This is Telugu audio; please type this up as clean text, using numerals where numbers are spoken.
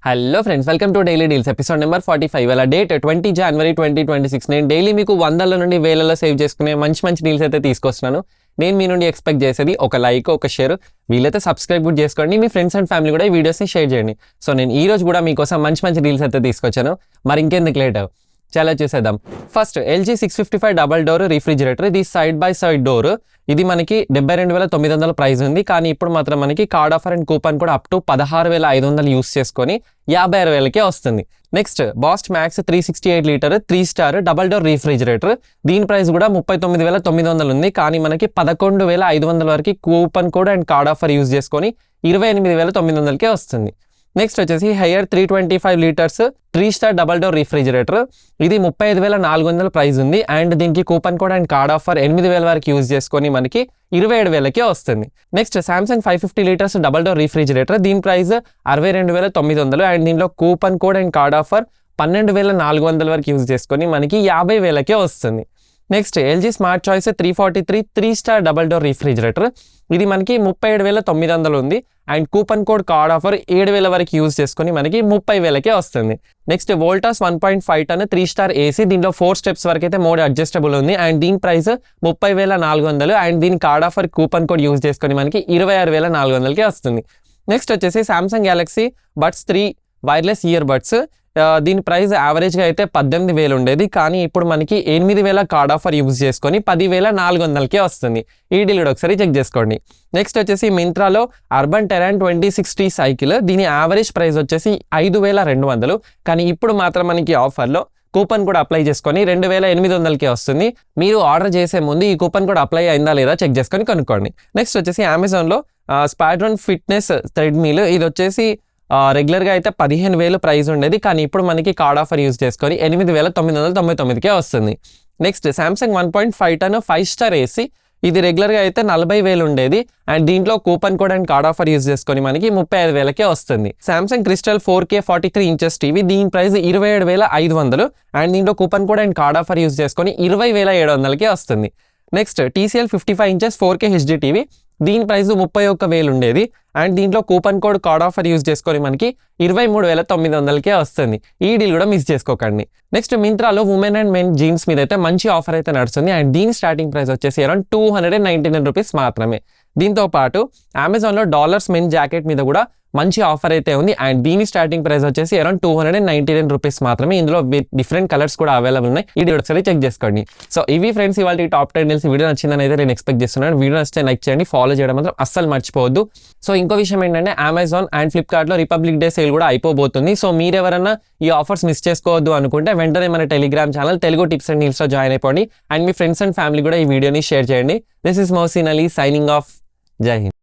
Hello friends, welcome to daily deals episode number 45. ఇవాళ డేట్ 20 జనవరి 2026. నేను డైలీ మీకు వందల నుండి వేలలో సేవ్ చేసుకునే మంచి డీల్స్ అయితే తీసుకొస్తున్నాను. నేను మీ నుండి ఎక్స్పెక్ట్ చేసేది ఒక లైక్, ఒక షేర్, వీలైతే సబ్స్క్రైబ్ కూడా చేసుకోండి. మీ ఫ్రెండ్స్ అండ్ ఫ్యామిలీ కూడా ఈ వీడియోస్ని షేర్ చేయండి. సో నేను ఈ రోజు కూడా మీకోసం మంచి డీల్స్ అయితే తీసుకొచ్చాను. మరి ఇంకెందుకు లేట్ చాలా చూసేద్దాం. First LG 655 double door refrigerator. ఇది సైడ్ బై సైడ్ డోర్. ఇది మనకి 72,900 ప్రైస్ ఉంది. కానీ ఇప్పుడు మాత్రం మనకి కార్డ్ ఆఫర్ అండ్ కూపన్ కూడా అప్ టు 16,500 యూస్ చేసుకొని 56,000కే వస్తుంది. Next bast max 368 litre 3 star double door refrigerator. దీని ప్రైస్ కూడా 39,900 ఉంది. కానీ మనకి 11,500 వరకు coupon code and card offer use చేసుకొని 28,900కే వస్తుంది. నెక్స్ట్ వచ్చేసి hire 325 litres 3 star double door refrigerator. ఇది 35,400 ప్రైస్ ఉంది. అండ్ దీనికి coupon code and card offer 8,000 వరకు యూజ్ చేసుకొని మనకి 27,000కే వస్తుంది. Next Samsung 550 litres double door refrigerator. దీని ప్రైస్ 62,900 అండ్ దీనిలో coupon code and card offer 12,400 వరకు యూజ్ చేసుకొని మనకి 50,000కే వస్తుంది. Next LG smart choice 343 3 star double door refrigerator. ఇది మనకి 37,900 ఉంది. And coupon code card offer 7,000 వరకు యూజ్ చేసుకొని మనకి 30,000కే వస్తుంది. నెక్స్ట్ వోల్టాస్ 1.5 టన్ 3 స్టార్ AC. దీంట్లో 4 స్టెప్స్ వరకు అయితే మోడ్ అడ్జస్టబుల్ ఉంది. అండ్ దీని ప్రైస్ 30,400 అండ్ దీని card offer coupon code use చేసుకొని మనకి 26,400కే వస్తుంది. నెక్స్ట్ వచ్చేసి Samsung Galaxy buds 3 wireless ear buds. దీని ప్రైస్ యావరేజ్గా అయితే 18,000 ఉండేది. కానీ ఇప్పుడు మనకి 8,000 కార్డ్ ఆఫర్ యూజ్ చేసుకొని 10,400కే వస్తుంది. ఈ డీల్ కూడా ఒకసారి చెక్ చేసుకోండి. నెక్స్ట్ వచ్చేసి మింత్రాలో అర్బన్ టెరాన్ 2060 సైకిల్. దీని యావరేజ్ ప్రైస్ వచ్చేసి 5,200. కానీ ఇప్పుడు మాత్రం మనకి ఆఫర్లో కూపన్ కూడా అప్లై చేసుకొని 2,800కే వస్తుంది. మీరు ఆర్డర్ చేసే ముందు ఈ కూపన్ కూడా అప్లై అయిందా లేదా చెక్ చేసుకొని కొనుక్కోండి. నెక్స్ట్ వచ్చేసి అమెజాన్లో స్పాడ్రన్ ఫిట్నెస్ థ్రెడ్మిల్. ఇది వచ్చేసి రెగ్యులర్గా అయితే 15,000 ప్రైస్ ఉండేది. కానీ ఇప్పుడు మనకి కార్డ్ ఆఫర్ యూజ్ చేసుకొని 8,999కే వస్తుంది. నెక్స్ట్ సామ్సంగ్ 1.5 టన్ 5 స్టార్ AC. ఇది రెగ్యులర్గా అయితే 40,000 ఉండేది. అండ్ దీంట్లో coupon code and card offer use చేసుకొని మనకి 35,000కే వస్తుంది. Samsung crystal 4K 43 inches TV. దీని ప్రైస్ 27,500 అండ్ దీంట్లో coupon code and card offer use చేసుకొని 20,700కే వస్తుంది. Next TCL 55 inches 4K HD TV. దీని ప్రైస్ 31,000 ఉండేది. అండ్ దీంట్లో coupon code card offer use చేసుకొని మనకి 23,900కే వస్తుంది. ఈ డీల్ కూడా మిస్ చేసుకోకండి. నెక్స్ట్ మింత్రాలో ఉమెన్ అండ్ మెన్ జీన్స్ మీద అయితే మంచి ఆఫర్ అయితే నడుస్తుంది. అండ్ దీని స్టార్టింగ్ ప్రైస్ వచ్చేసి అరౌండ్ 299 రూపీస్ మాత్రమే. దీంతో పాటు అమెజాన్లో డాలర్స్ మెన్ జాకెట్ మీద కూడా మంచి ఆఫర్ అయితే ఉంది. అండ్ దీని స్టార్టింగ్ ప్రైస్ వచ్చేసి అరౌండ్ 299 రూపీస్ మాత్రమే. ఇందులో డిఫరెంట్ కలర్స్ కూడా అవైలబుల్ ఉన్నాయి. ఇది ఒకసారి చెక్ చేసుకోండి. సో ఇవి ఫ్రెండ్స్ ఇవాళ టాప్ 10 డీల్స్. వీడియో నచ్చిందని అయితే నేను ఎక్స్పెక్ట్ చేస్తున్నాను. వీడియో నచ్చితే లైక్ చేయండి, ఫాలో చేయడం మాత్రం అస్సలు మర్చిపోవద్దు. సో ఇంకో విషయం ఏంటంటే అమెజాన్ అండ్ ఫ్లిప్కార్ట్లో రిపబ్లిక్ డే సేల్ కూడా అయిపోబోతుంది. సో మీరు ఎవరైనా ఈ ఆఫర్స్ మిస్ చేసుకోవద్దు అనుకుంటే వెంటనే మన Telegram channel Telugu tips and డీల్స్లో జాయిన్ అయిపోండి. అండ్ మీ ఫ్రెండ్స్ అండ్ ఫ్యామిలీ కూడా ఈ వీడియోని షేర్ చేయండి. This is Mohsin Ali signing off. Jai Hind.